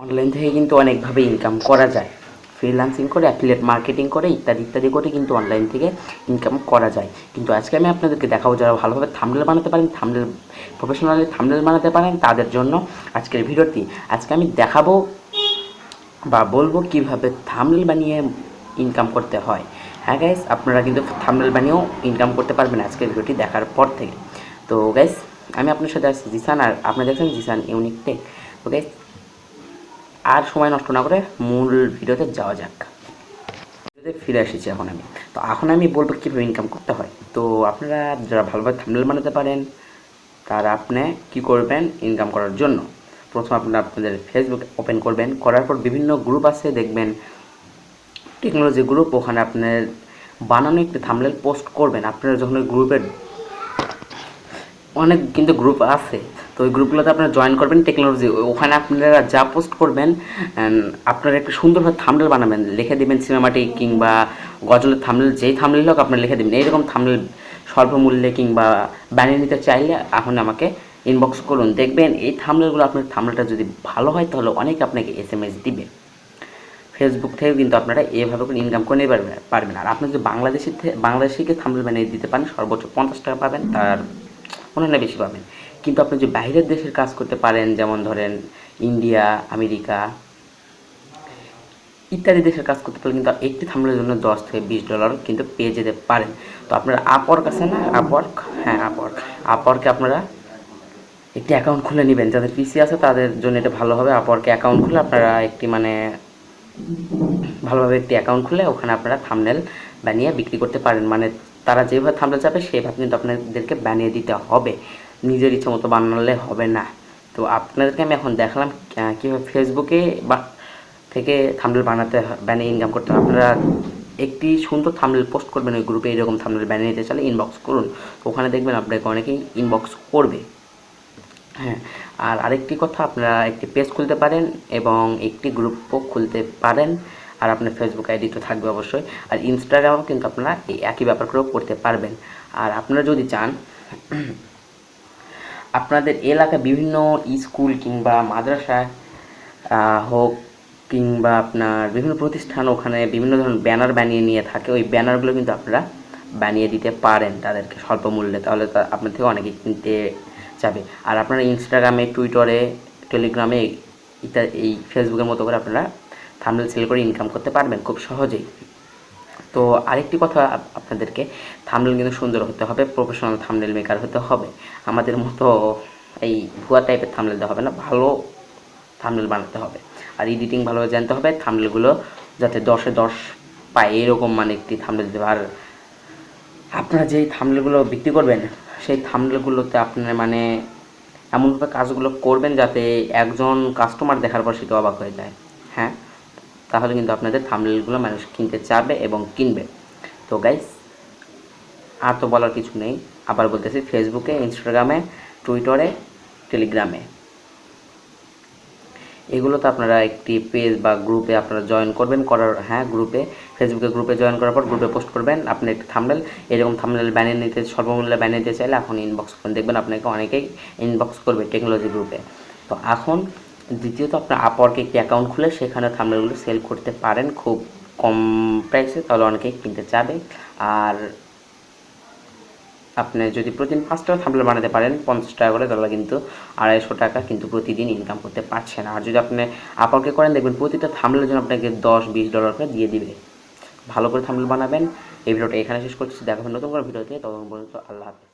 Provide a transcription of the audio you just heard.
Online থেকে কিন্তু অনেকভাবে ইনকাম করা যায়। ফ্রিল্যান্সিং করে, অ্যাফিলিয়েট মার্কেটিং করে, ইত্যাদি ইত্যাদি করে কিন্তু অনলাইন থেকে ইনকাম করা যায়। কিন্তু আজকে আমি আপনাদেরকে দেখাবো যারা ভালোভাবে থাম্বনেল বানাতে পারেন, প্রফেশনালি থাম্বনেল বানাতে পারেন, তাদের জন্য আজকের ভিডিওটি। আজকে আমি দেখাবো বা বলবো কিভাবে থাম্বনেল বানিয়ে ইনকাম করতে হয়। হ্যাঁ গাইস, আপনারা কিন্তু থাম্বনেল বানিয়েও ইনকাম করতে পারবেন আজকের ভিডিওটি দেখার পর থেকে। তো গাইস, আমি আপনার সাথে আছি জিসান, আর আপনারা দেখছেন জিসান ইউনিক টেক। তো গাইস, আর সময় নষ্ট না করে মূল ভিডিওতে যাওয়া যাক। ভিডিওতে ফিরে এসেছি এখন আমি বলবো কীভাবে ইনকাম করতে হয়। তো আপনারা যারা ভালোভাবে থাম্বনেল বানাতে পারেন, তারা আপনি কী করবেন ইনকাম করার জন্য? প্রথমে আপনারা আপনাদের ফেসবুক ওপেন করবেন। করার পর বিভিন্ন গ্রুপ আছে, দেখবেন টেকনোলজি গ্রুপ, ওখানে আপনার বানানো একটি থাম্বনেল পোস্ট করবেন। আপনারা যখন ওই গ্রুপের অনেক কিন্তু গ্রুপ আছে, তো ওই গ্রুপগুলোতে আপনারা জয়েন করবেন টেকনোলজি। ওখানে আপনারা যা পোস্ট করবেন, আপনারা একটু সুন্দরভাবে থাম্বনেল বানাবেন, লিখে দেবেন সিনেমাটিক কিংবা গজলের থাম্বনেল, যেই থাম্বনেল হোক আপনারা লিখে দেবেন এইরকম থাম্বনেল স্বল্প মূল্যে কিংবা বানিয়ে নিতে চাইলে এখন আমাকে ইনবক্স করুন। দেখবেন এই থাম্বনেলগুলো, আপনার থাম্বনেলটা যদি ভালো হয় তাহলে অনেকে আপনাকে SMS দিবে। ফেসবুক থেকেও কিন্তু আপনারা এভাবে করে ইনকাম করে নিতে পারবেন। আর আপনি যদি বাংলাদেশিকে থাম্বনেল বানিয়ে দিতে পারেন, সর্বোচ্চ 50 টাকা পাবেন, তার মনে হয় বেশি পাবেন। কিন্তু আপনি যদি বাইরের দেশের কাজ করতে পারেন, যেমন ধরেন ইন্ডিয়া, আমেরিকা ইত্যাদি দেশের কাজ করতে পারলে কিন্তু একটি থাম্বনেলের জন্য $10 থেকে $20 কিন্তু পেয়ে যেতে পারেন। তো আপনারা আপওয়ার্ক আছে না, আপওয়ার্কে আপনারা একটি অ্যাকাউন্ট খুলে নেবেন। যাদের পিসি আছে তাদের জন্য এটা ভালো হবে। আপওয়ার্কে অ্যাকাউন্ট খুলে আপনারা ভালোভাবে একটি অ্যাকাউন্ট খুলে ওখানে আপনারা থাম্বনেল বানিয়ে বিক্রি করতে পারেন। তারা যেভাবে থাম্বনেল চাবে সেভাবে কিন্তু আপনাদেরকে বানিয়ে দিতে হবে, নিজের ইচ্ছা মতো বানালে হবে না। তো আপনাদেরকে আমি এখন দেখালাম কীভাবে ফেসবুকে থেকে থাম্বনেল বানিয়ে ইনকাম করতে হবে। আপনারা একটি সুন্দর থাম্বনেল পোস্ট করবেন ওই গ্রুপে, এরকম থাম্বনেল বানিয়ে নিতে চাইলে ইনবক্স করুন। ওখানে দেখবেন আপনাকে অনেকেই ইনবক্স করবে। হ্যাঁ, আর আরেকটি কথা, আপনারা একটি পেজ খুলতে পারেন এবং একটি গ্রুপও খুলতে পারেন। আর আপনার ফেসবুক আইডি তো থাকবে অবশ্যই। আর ইনস্টাগ্রামও কিন্তু আপনারা এই একই ব্যাপারগুলো করতে পারবেন। আর আপনারা যদি চান আপনাদের এলাকায় বিভিন্ন স্কুল কিংবা মাদ্রাসা হোক কিংবা আপনার বিভিন্ন প্রতিষ্ঠান, ওখানে বিভিন্ন ধরনের ব্যানার বানিয়ে নিয়ে থাকে, ওই ব্যানারগুলো কিন্তু আপনারা বানিয়ে দিতে পারেন তাদেরকে স্বল্প মূল্যে, তাহলে আপনার থেকে অনেকেই কিনতে যাবে। আর আপনারা ইনস্টাগ্রামে, টুইটারে, টেলিগ্রামে ইত্যাদি এই ফেসবুকের মতো করে আপনারা থাম্বনেল সেল করে ইনকাম করতে পারবেন খুব সহজেই। তো আরেকটি কথা আপনাদেরকে, থাম্বনেল কিন্তু সুন্দর হতে হবে, প্রফেশনাল থাম্বনেল মেকার হতে হবে। আমাদের মতো এই ভুয়া টাইপের থাম্বনেল দেওয়া হবে না, ভালো থাম্বনেল বানাতে হবে। আর এডিটিং ভালোভাবে জানতে হবে, থাম্বনেলগুলো যাতে 10-এ 10 পায় এরকম একটি থাম্বনেল দেবে। আর আপনারা যেই থাম্বনেলগুলো বিক্রি করবেন সেই থাম্বনেলগুলোতে আপনার এমনভাবে কাজগুলো করবেন যাতে একজন কাস্টমার দেখার পর সেটা অবাক হয়ে যায়। হ্যাঁ, তাহলে কিন্তু আপনাদের থাম্বনেলগুলো মানুষ কিনতে চাবে এবং কিনবে। তো গাইস, আর তো বলার কিছু নেই। আবার বলতেছি, ফেসবুকে, ইনস্টাগ্রামে, টুইটারে, টেলিগ্রামে এগুলোতে আপনারা একটি পেজ বা গ্রুপে আপনারা জয়েন করবেন। ফেসবুকে গ্রুপে জয়েন করার পর গ্রুপে পোস্ট করবেন আপনি একটি থাম্বনেল, এরকম থাম্বনেল বানিয়ে নিতে, স্বল্পমূল্যে বানিয়ে নিতে চাইলে এখন ইনবক্স করুন। দেখবেন আপনাকে অনেকেই ইনবক্স করবে টেকনোলজি গ্রুপে। তো এখন দ্বিতীয়ত, আপনার আপওয়ার্কে একটি অ্যাকাউন্ট খুলে সেখানে থাম্বনেলগুলো সেল করতে পারেন খুব কম প্রাইসে, তাহলে অনেকেই কিনতে চাবে। আর আপনি যদি প্রতিদিন 5 টাকা থাম্বনেল বানাতে পারেন 50 টাকা করে, তাহলে কিন্তু 250 টাকা কিন্তু প্রতিদিন ইনকাম করতে পারছেন। আর যদি আপনি আপওয়ার্কে করেন, দেখবেন প্রতিটা থাম্বনেলের জন্য আপনাকে $10-20 করে দিয়ে দিবে। ভালো করে থাম্বনেল বানাবেন। এই ভিডিওটা এখানে শেষ করছি, দেখা হবে নতুন করে ভিডিওতে। ততক্ষণ পর্যন্ত আল্লাহ হাফেজ।